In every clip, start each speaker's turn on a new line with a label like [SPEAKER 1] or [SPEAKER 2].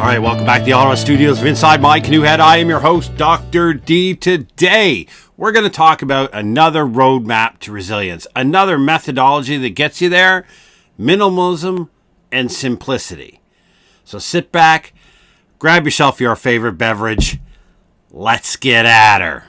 [SPEAKER 1] right, welcome back to the Ottawa studios of Inside My Canoe Head. I am your host, Dr. D. Today, we're going to talk about another roadmap to resilience, another methodology that gets you there, minimalism and simplicity. So sit back, grab yourself your favorite beverage. Let's get at her.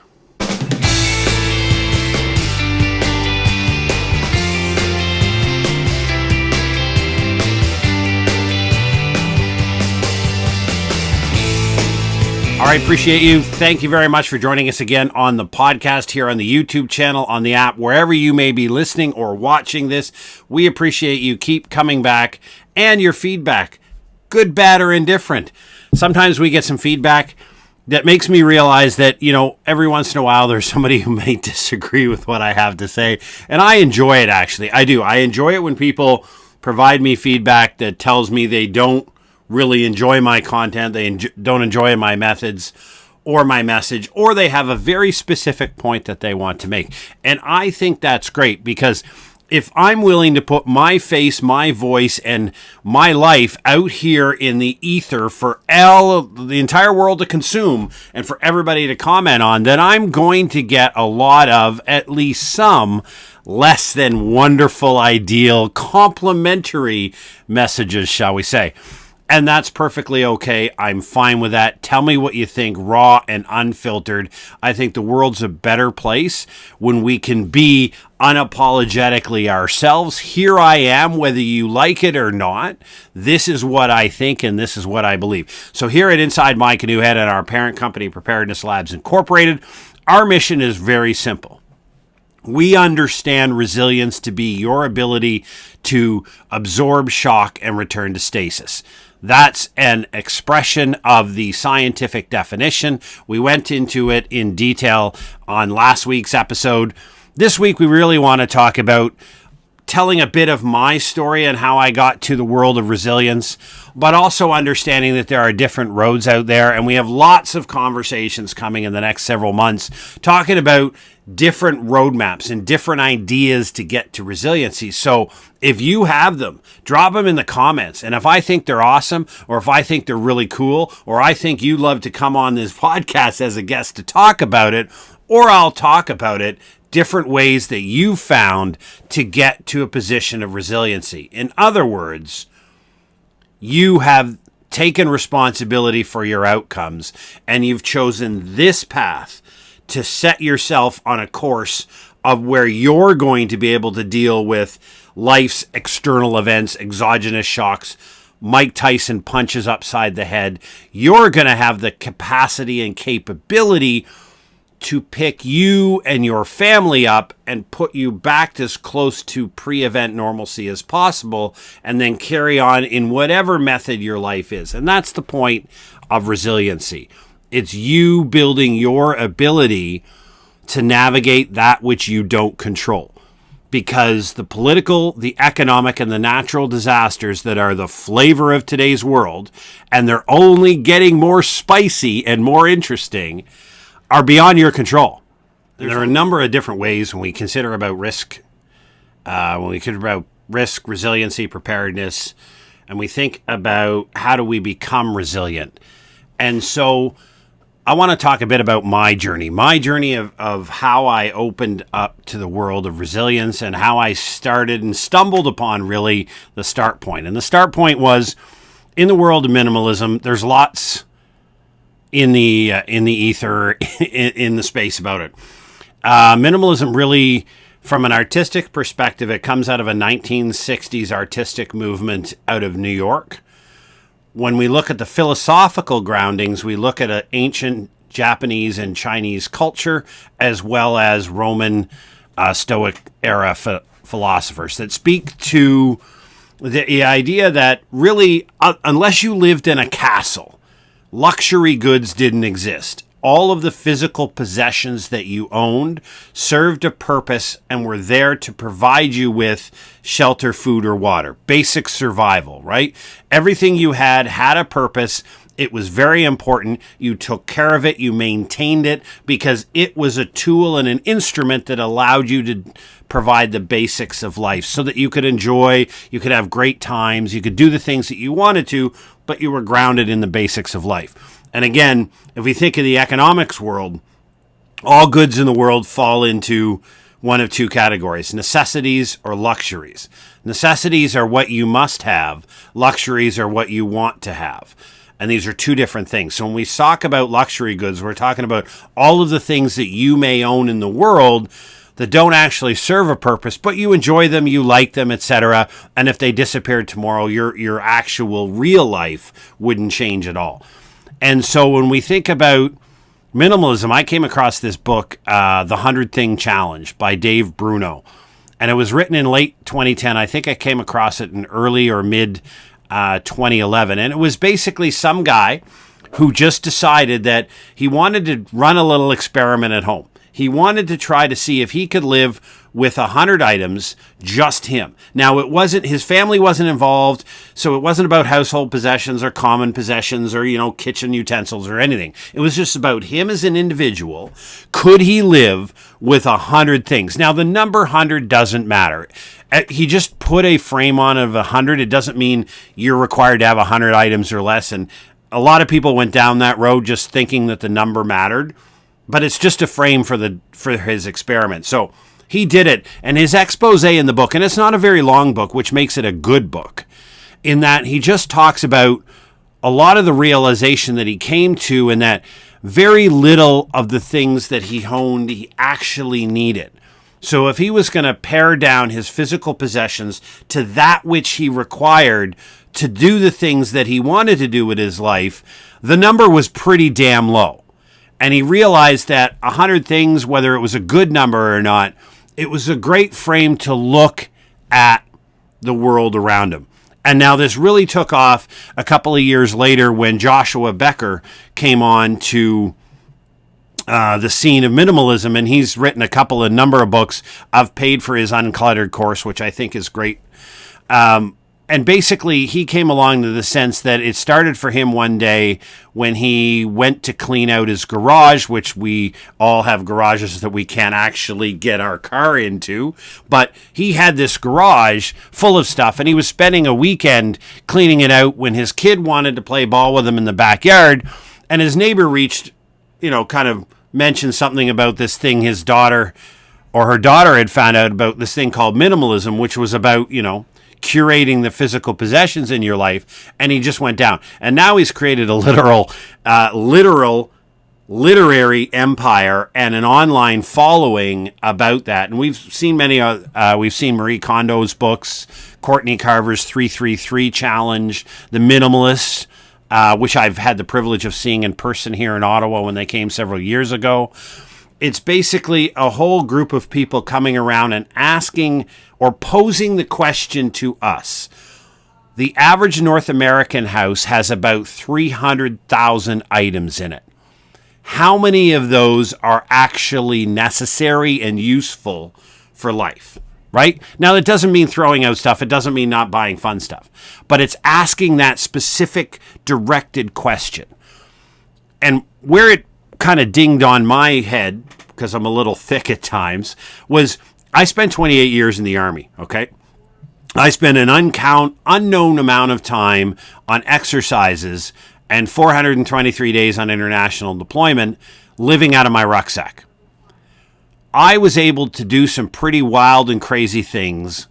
[SPEAKER 1] All right, appreciate you. Thank you very much for joining us again on the podcast here on the YouTube channel, on the app, wherever you may be listening or watching this. We appreciate you. Keep coming back and your feedback, good, bad, or indifferent. Sometimes we get some feedback that makes me realize that, every once in a while there's somebody who may disagree with what I have to say. And I enjoy it, actually. I do. I enjoy it when people provide me feedback that tells me they don't really enjoy my content, they don't enjoy my methods or my message, or they have a very specific point that they want to make. And I think that's great, because if I'm willing to put my face, my voice, and my life out here in the ether for the entire world to consume and for everybody to comment on, then I'm going to get a lot of, at least some, less than wonderful, ideal, complimentary messages, shall we say. And that's perfectly okay. I'm fine with that. Tell me what you think, raw and unfiltered. I think the world's a better place when we can be unapologetically ourselves. Here I am, whether you like it or not. This is what I think, and this is what I believe. So here at Inside My Canoe Head and our parent company, Preparedness Labs Incorporated, our mission is very simple. We understand resilience to be your ability to absorb shock and return to stasis. That's an expression of the scientific definition. We went into it in detail on last week's episode. This week, we really want to talk about telling a bit of my story and how I got to the world of resilience, but also understanding that there are different roads out there. And we have lots of conversations coming in the next several months talking about different roadmaps and different ideas to get to resiliency. So if you have them, drop them in the comments. And if I think they're awesome, or if I think they're really cool, or I think you'd love to come on this podcast as a guest to talk about it, or I'll talk about it, different ways that you found to get to a position of resiliency. In other words, you have taken responsibility for your outcomes, and you've chosen this path to set yourself on a course of where you're going to be able to deal with life's external events, exogenous shocks, Mike Tyson punches upside the head. You're going to have the capacity and capability to pick you and your family up and put you back as close to pre-event normalcy as possible, and then carry on in whatever method your life is. And that's the point of resiliency. It's you building your ability to navigate that which you don't control. Because the political, the economic, and the natural disasters that are the flavor of today's world, and they're only getting more spicy and more interesting, are beyond your control. There are a number of different ways when we consider about risk, resiliency, preparedness, and we think about how do we become resilient. And so I want to talk a bit about my journey of how I opened up to the world of resilience and how I started and stumbled upon really the start point. And the start point was in the world of minimalism. There's lots in the ether, in the space about it. Minimalism really, from an artistic perspective, it comes out of a 1960s artistic movement out of New York. When we look at the philosophical groundings, we look at an ancient Japanese and Chinese culture, as well as Roman Stoic era philosophers that speak to the idea that really, unless you lived in a castle, luxury goods didn't exist. All of the physical possessions that you owned served a purpose and were there to provide you with shelter, food, or water. Basic survival, right? Everything you had a purpose. It was very important. You took care of it. You maintained it because it was a tool and an instrument that allowed you to provide the basics of life so that you could enjoy, you could have great times, you could do the things that you wanted to, but you were grounded in the basics of life. And again, if we think of the economics world, all goods in the world fall into one of two categories: necessities or luxuries. Necessities are what you must have. Luxuries are what you want to have. And these are two different things. So when we talk about luxury goods, we're talking about all of the things that you may own in the world that don't actually serve a purpose, but you enjoy them, you like them, etc. And if they disappeared tomorrow, your actual real life wouldn't change at all. And so when we think about minimalism, I came across this book, The 100 Thing Challenge by Dave Bruno. And it was written in late 2010. I think I came across it in early or mid 2011. And it was basically some guy who just decided that he wanted to run a little experiment at home. He wanted to try to see if he could live with 100 items, just him. Now, it wasn't, his family wasn't involved, so it wasn't about household possessions or common possessions or, kitchen utensils or anything. It was just about him as an individual. Could he live with 100 things? Now, the number 100 doesn't matter. He just put a frame on of 100. It doesn't mean you're required to have 100 items or less. And a lot of people went down that road just thinking that the number mattered. But it's just a frame for his experiment. So he did it. And his expose in the book, and it's not a very long book, which makes it a good book, in that he just talks about a lot of the realization that he came to, and that very little of the things that he owned he actually needed. So if he was going to pare down his physical possessions to that which he required to do the things that he wanted to do with his life, the number was pretty damn low. And he realized that 100 things, whether it was a good number or not, it was a great frame to look at the world around him. And now this really took off a couple of years later when Joshua Becker came on to the scene of minimalism, and he's written a number of books. I've paid for his Uncluttered course, which I think is great. And basically, he came along to the sense that it started for him one day when he went to clean out his garage, which we all have garages that we can't actually get our car into. But he had this garage full of stuff, and he was spending a weekend cleaning it out when his kid wanted to play ball with him in the backyard. And his neighbor kind of mentioned something about this thing his daughter or her daughter had found out about, this thing called minimalism, which was about, curating the physical possessions in your life, and he just went down. And now he's created a literary empire and an online following about that. And we've seen we've seen Marie Kondo's books, Courtney Carver's 333 Challenge, The Minimalist, which I've had the privilege of seeing in person here in Ottawa when they came several years ago. It's basically a whole group of people coming around and asking or posing the question to us. The average North American house has about 300,000 items in it. How many of those are actually necessary and useful for life? Right? Now, that doesn't mean throwing out stuff. It doesn't mean not buying fun stuff. But it's asking that specific directed question. And where it kind of dinged on my head, because I'm a little thick at times, was I spent 28 years in the Army, okay? I spent an unknown amount of time on exercises and 423 days on international deployment living out of my rucksack. I was able to do some pretty wild and crazy things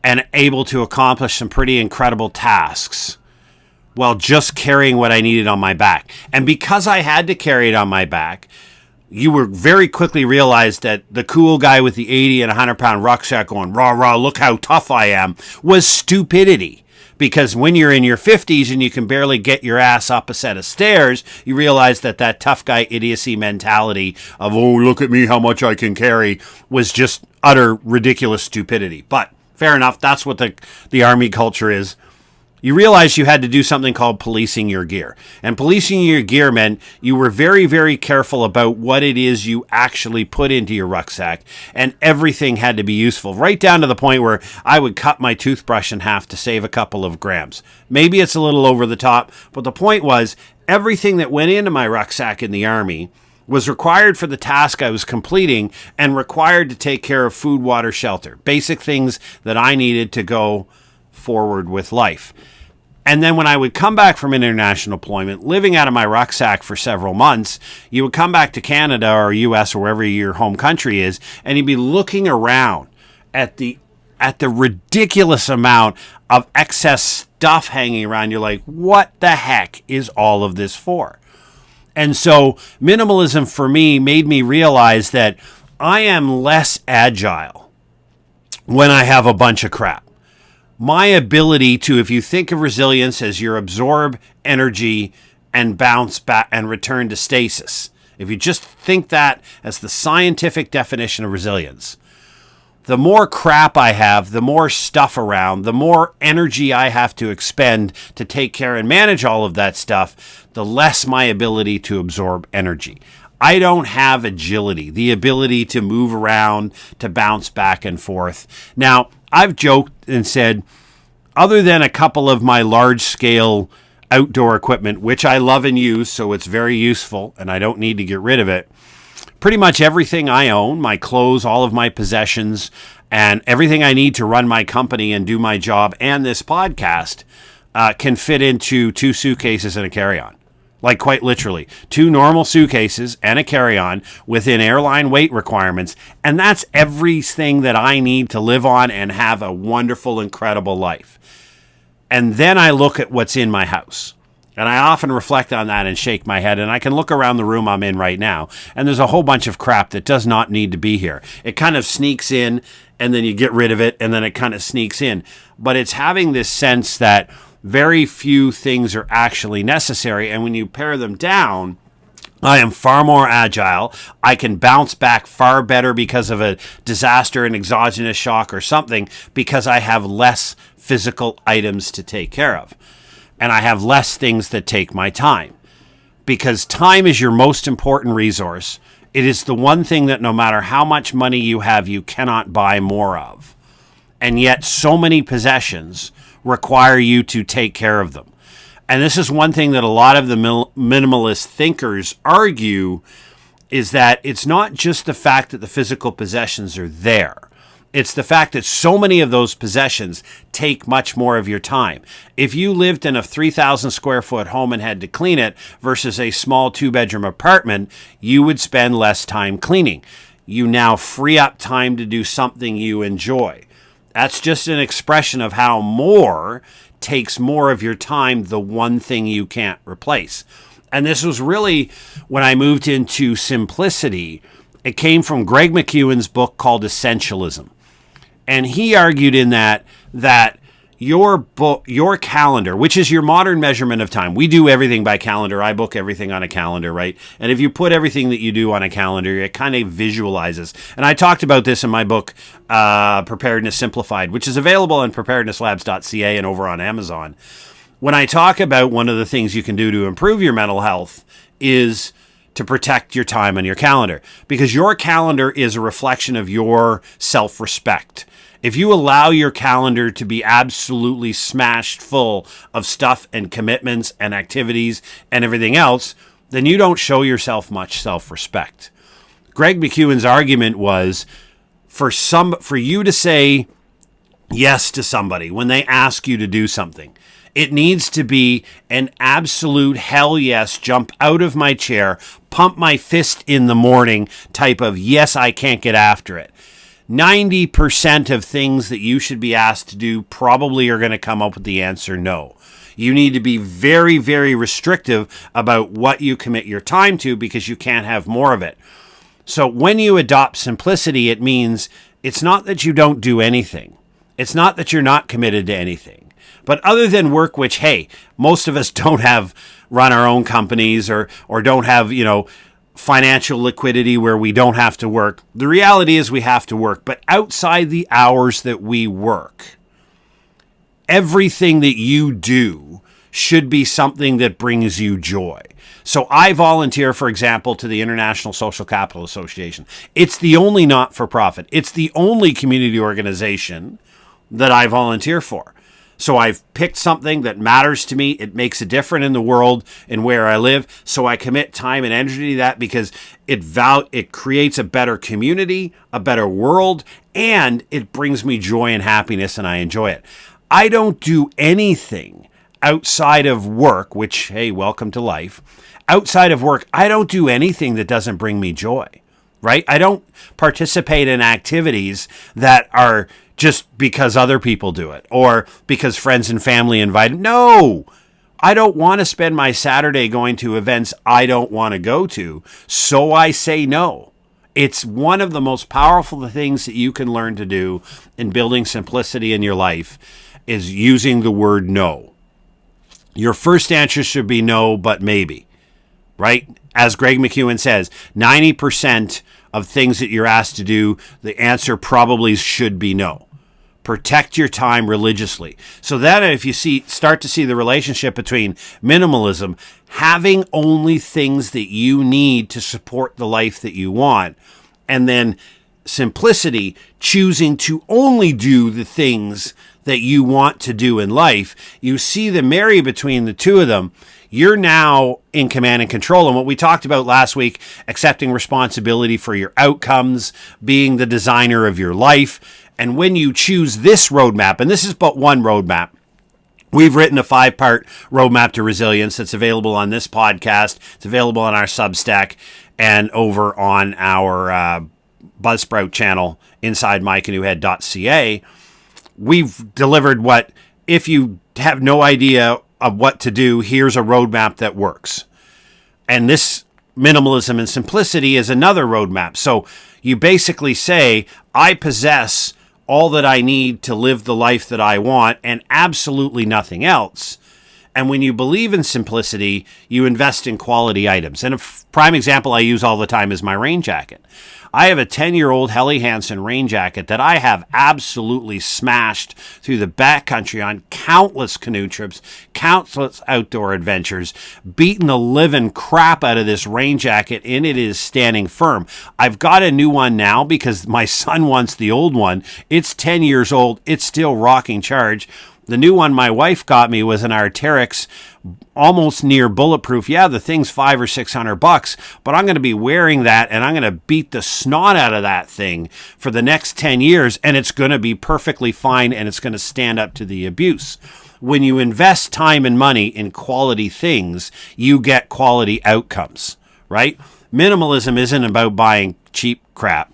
[SPEAKER 1] and able to accomplish some pretty incredible tasks while just carrying what I needed on my back. And because I had to carry it on my back, you were very quickly realized that the cool guy with the 80 and 100-pound rucksack going, rah, rah, look how tough I am, was stupidity. Because when you're in your 50s and you can barely get your ass up a set of stairs, you realize that tough guy idiocy mentality of, oh, look at me, how much I can carry, was just utter ridiculous stupidity. But fair enough, that's what the Army culture is. You realized you had to do something called policing your gear. And policing your gear meant you were very, very careful about what it is you actually put into your rucksack. And everything had to be useful, right down to the point where I would cut my toothbrush in half to save a couple of grams. Maybe it's a little over the top, but the point was everything that went into my rucksack in the Army was required for the task I was completing and required to take care of food, water, shelter, basic things that I needed to go forward with life. And then when I would come back from international deployment, living out of my rucksack for several months, you would come back to Canada or US or wherever your home country is, and you'd be looking around at the ridiculous amount of excess stuff hanging around. You're like, what the heck is all of this for? And so minimalism for me made me realize that I am less agile when I have a bunch of crap. My ability to, if you think of resilience as you absorb energy and bounce back and return to stasis, if you just think that as the scientific definition of resilience, the more crap I have, the more stuff around, the more energy I have to expend to take care and manage all of that stuff, the less my ability to absorb energy. I don't have agility, the ability to move around, to bounce back and forth. Now, I've joked and said, other than a couple of my large-scale outdoor equipment, which I love and use, so it's very useful, and I don't need to get rid of it, pretty much everything I own, my clothes, all of my possessions, and everything I need to run my company and do my job and this podcast can fit into 2 suitcases and a carry-on. Like quite literally, 2 normal suitcases and a carry-on within airline weight requirements. And that's everything that I need to live on and have a wonderful, incredible life. And then I look at what's in my house. And I often reflect on that and shake my head. And I can look around the room I'm in right now. And there's a whole bunch of crap that does not need to be here. It kind of sneaks in and then you get rid of it. And then it kind of sneaks in. But it's having this sense that very few things are actually necessary. And when you pare them down, I am far more agile. I can bounce back far better because of a disaster, an exogenous shock or something, because I have less physical items to take care of. And I have less things that take my time. Because time is your most important resource. It is the one thing that no matter how much money you have, you cannot buy more of. And yet so many possessions require you to take care of them. And this is one thing that a lot of the minimalist thinkers argue, is that it's not just the fact that the physical possessions are there. It's the fact that so many of those possessions take much more of your time. If you lived in a 3,000 square foot home and had to clean it versus a small 2-bedroom apartment, you would spend less time cleaning. You now free up time to do something you enjoy. That's just an expression of how more takes more of your time, the one thing you can't replace. And this was really when I moved into simplicity. It came from Greg McKeown's book called Essentialism. And he argued in that your book, your calendar, which is your modern measurement of time. We do everything by calendar. I book everything on a calendar, right? And if you put everything that you do on a calendar, it kind of visualizes. And I talked about this in my book, Preparedness Simplified, which is available on preparednesslabs.ca and over on Amazon. When I talk about one of the things you can do to improve your mental health is to protect your time on your calendar, because your calendar is a reflection of your self-respect. If you allow your calendar to be absolutely smashed full of stuff and commitments and activities and everything else, then you don't show yourself much self-respect. Greg McKeown's argument was for you to say yes to somebody when they ask you to do something, it needs to be an absolute hell yes, jump out of my chair, pump my fist in the morning type of yes, I can't get after it. 90% of things that you should be asked to do probably are going to come up with the answer no. You need to be very, very restrictive about what you commit your time to, because you can't have more of it. So when you adopt simplicity, it means it's not that you don't do anything. It's not that you're not committed to anything. But other than work, which, hey, most of us don't have run our own companies or don't have, financial liquidity where we don't have to work. The reality is we have to work. But outside the hours that we work, everything that you do should be something that brings you joy. So I volunteer, for example, to the International Social Capital Association. It's the only not-for-profit. It's the only community organization that I volunteer for. So I've picked something that matters to me. It makes a difference in the world and where I live. So I commit time and energy to that because it creates a better community, a better world, and it brings me joy and happiness, and I enjoy it. I don't do anything outside of work, which, hey, welcome to life. Outside of work, I don't do anything that doesn't bring me joy, right? I don't participate in activities that are just because other people do it or because friends and family invite. No, I don't want to spend my Saturday going to events I don't want to go to, so I say no. It's one of the most powerful things that you can learn to do in building simplicity in your life is using the word no. Your first answer should be no, but maybe, right? As Greg McEwen says, 90% of things that you're asked to do, the answer probably should be no. Protect your time religiously. So that if you start to see the relationship between minimalism, having only things that you need to support the life that you want, and then simplicity, choosing to only do the things that you want to do in life, you see the marry between the two of them. You're now in command and control. And what we talked about last week, accepting responsibility for your outcomes, being the designer of your life. And when you choose this roadmap, and this is but one roadmap, we've written a 5-part roadmap to resilience that's available on this podcast. It's available on our Substack and over on our Buzzsprout channel inside mycanoehead.ca. We've delivered what, if you have no idea of what to do, here's a roadmap that works. And this minimalism and simplicity is another roadmap. So you basically say, I possess all that I need to live the life that I want and absolutely nothing else. And when you believe in simplicity, you invest in quality items. And a prime example I use all the time is my rain jacket. I have a 10-year-old Helly Hansen rain jacket that I have absolutely smashed through the backcountry on countless canoe trips, countless outdoor adventures, beaten the living crap out of this rain jacket, and it is standing firm. I've got a new one now because my son wants the old one. It's 10 years old. It's still rocking charge. The new one my wife got me was an Arc'teryx, almost near bulletproof. Yeah, the thing's $500 or $600, but I'm going to be wearing that and I'm going to beat the snot out of that thing for the next 10 years, and it's going to be perfectly fine and it's going to stand up to the abuse. When you invest time and money in quality things, you get quality outcomes, right? Minimalism isn't about buying cheap crap.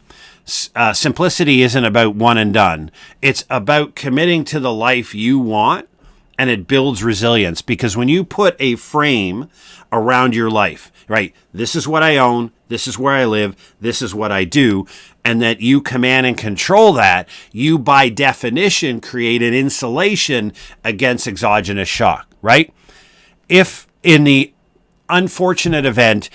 [SPEAKER 1] Simplicity isn't about one and done. It's about committing to the life you want, and it builds resilience because when you put a frame around your life, right? This is what I own. This is where I live. This is what I do. And that you command and control that, you by definition create an insulation against exogenous shock, right? If in the unfortunate event,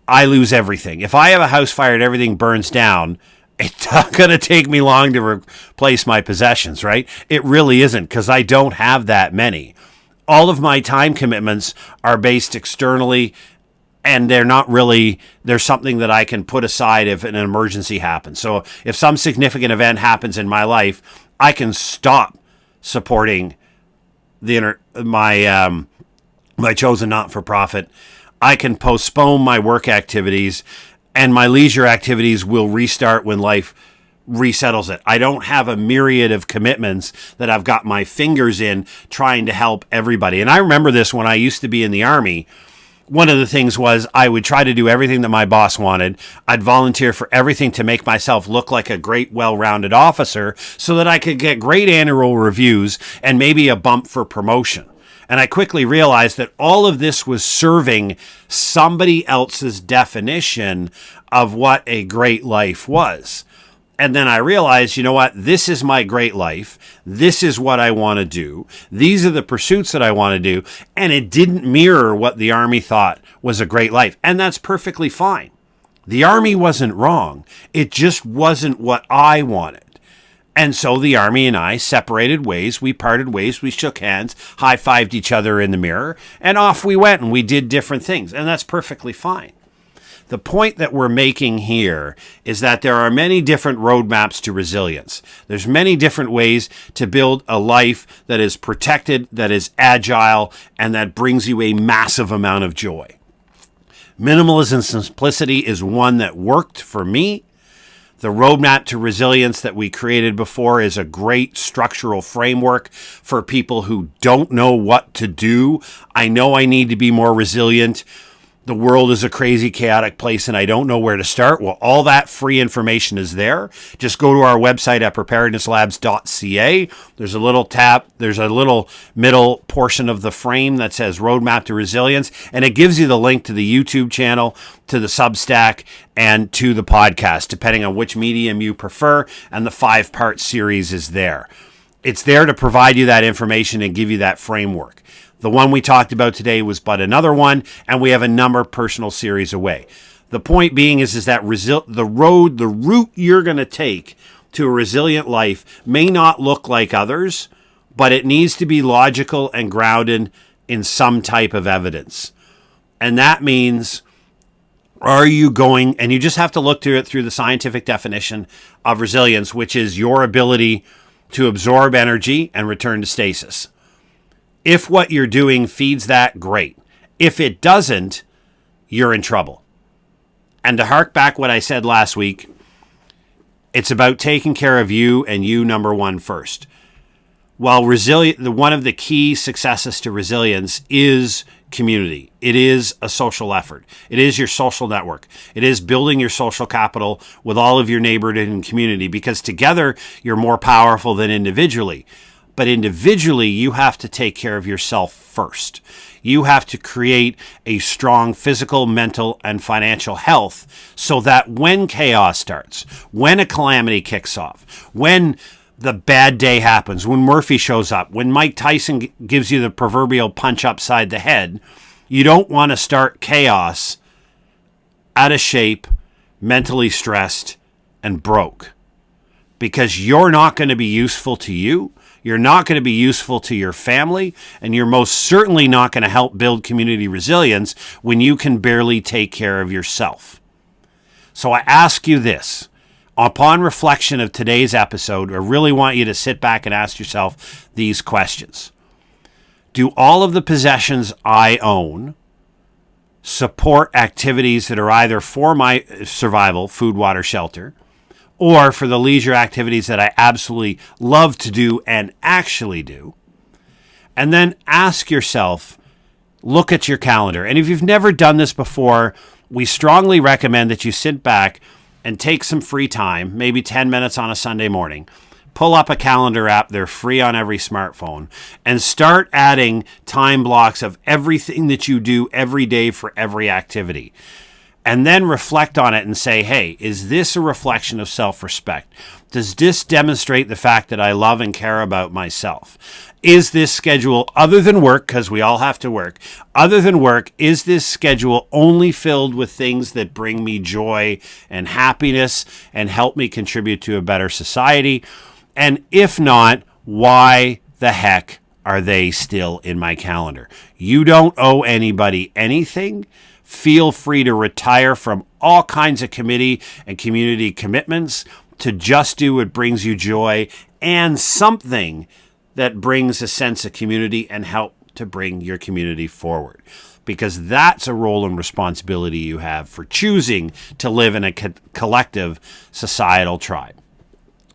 [SPEAKER 1] I lose everything. If I have a house fire and everything burns down, it's not going to take me long to replace my possessions, right? It really isn't because I don't have that many. All of my time commitments are based externally, and they're not really, there's something that I can put aside if an emergency happens. So if some significant event happens in my life, I can stop supporting my chosen not-for-profit. I can postpone my work activities, and my leisure activities will restart when life resettles it. I don't have a myriad of commitments that I've got my fingers in trying to help everybody. And I remember this when I used to be in the Army. One of the things was I would try to do everything that my boss wanted. I'd volunteer for everything to make myself look like a great, well-rounded officer so that I could get great annual reviews and maybe a bump for promotion. And I quickly realized that all of this was serving somebody else's definition of what a great life was. And then I realized, you know what? This is my great life. This is what I want to do. These are the pursuits that I want to do. And it didn't mirror what the Army thought was a great life. And that's perfectly fine. The Army wasn't wrong. It just wasn't what I wanted. And so the Army and I separated ways. We parted ways. We shook hands, high-fived each other in the mirror, and off we went, and we did different things. And that's perfectly fine. The point that we're making here is that there are many different roadmaps to resilience. There's many different ways to build a life that is protected, that is agile, and that brings you a massive amount of joy. Minimalism simplicity is one that worked for me. The roadmap to resilience that we created before is a great structural framework for people who don't know what to do. I know I need to be more resilient. The world is a crazy, chaotic place, and I don't know where to start. Well, all that free information is there. Just go to our website at preparednesslabs.ca. There's a little tab. There's a little middle portion of the frame that says Roadmap to Resilience, and it gives you the link to the YouTube channel, to the Substack, and to the podcast, depending on which medium you prefer, and the 5-part series is there. It's there to provide you that information and give you that framework. The one we talked about today was but another one, and we have a number of personal series away. The point being is that the route you're going to take to a resilient life may not look like others, but it needs to be logical and grounded in some type of evidence. And that means, are you going, and you just have to look through it through the scientific definition of resilience, which is your ability to absorb energy and return to stasis. If what you're doing feeds that, great. If it doesn't, you're in trouble. And to hark back what I said last week, it's about taking care of you and you number one first. While one of the key successes to resilience is community. It is a social effort. It is your social network. It is building your social capital with all of your neighborhood and community, because together you're more powerful than individually. But individually, you have to take care of yourself first. You have to create a strong physical, mental, and financial health so that when chaos starts, when a calamity kicks off, when the bad day happens, when Murphy shows up, when Mike Tyson gives you the proverbial punch upside the head, you don't want to start chaos out of shape, mentally stressed, and broke. Because you're not going to be useful to you. You're not going to be useful to your family, and you're most certainly not going to help build community resilience when you can barely take care of yourself. So I ask you this. Upon reflection of today's episode, I really want you to sit back and ask yourself these questions. Do all of the possessions I own support activities that are either for my survival, food, water, shelter, or for the leisure activities that I absolutely love to do and actually do? And then ask yourself, look at your calendar. And if you've never done this before, we strongly recommend that you sit back and take some free time, maybe 10 minutes on a Sunday morning. Pull up a calendar app, they're free on every smartphone, and start adding time blocks of everything that you do every day for every activity. And then reflect on it and say, hey, is this a reflection of self-respect? Does this demonstrate the fact that I love and care about myself? Is this schedule, other than work, because we all have to work, other than work, is this schedule only filled with things that bring me joy and happiness and help me contribute to a better society? And if not, why the heck are they still in my calendar? You don't owe anybody anything. Feel free to retire from all kinds of committee and community commitments to just do what brings you joy and something that brings a sense of community and help to bring your community forward. Because that's a role and responsibility you have for choosing to live in a collective societal tribe.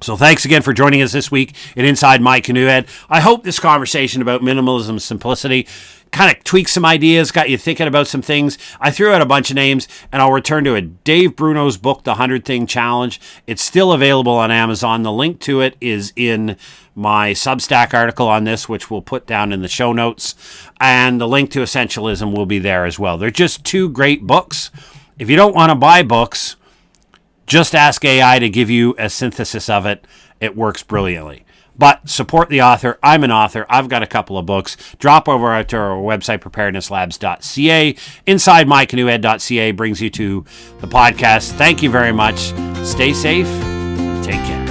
[SPEAKER 1] So thanks again for joining us this week at Inside My Canoe Head. I hope this conversation about minimalism simplicity kind of tweaked some ideas, got you thinking about some things. I threw out a bunch of names, and I'll return to it. Dave Bruno's book, The 100 Thing Challenge. It's still available on Amazon. The link to it is in my Substack article on this, which we'll put down in the show notes. And the link to Essentialism will be there as well. They're just two great books. If you don't want to buy books, just ask AI to give you a synthesis of it. It works brilliantly. But support the author. I'm an author. I've got a couple of books. Drop over to our website, preparednesslabs.ca. InsideMyCanoehead.ca brings you to the podcast. Thank you very much. Stay safe and take care.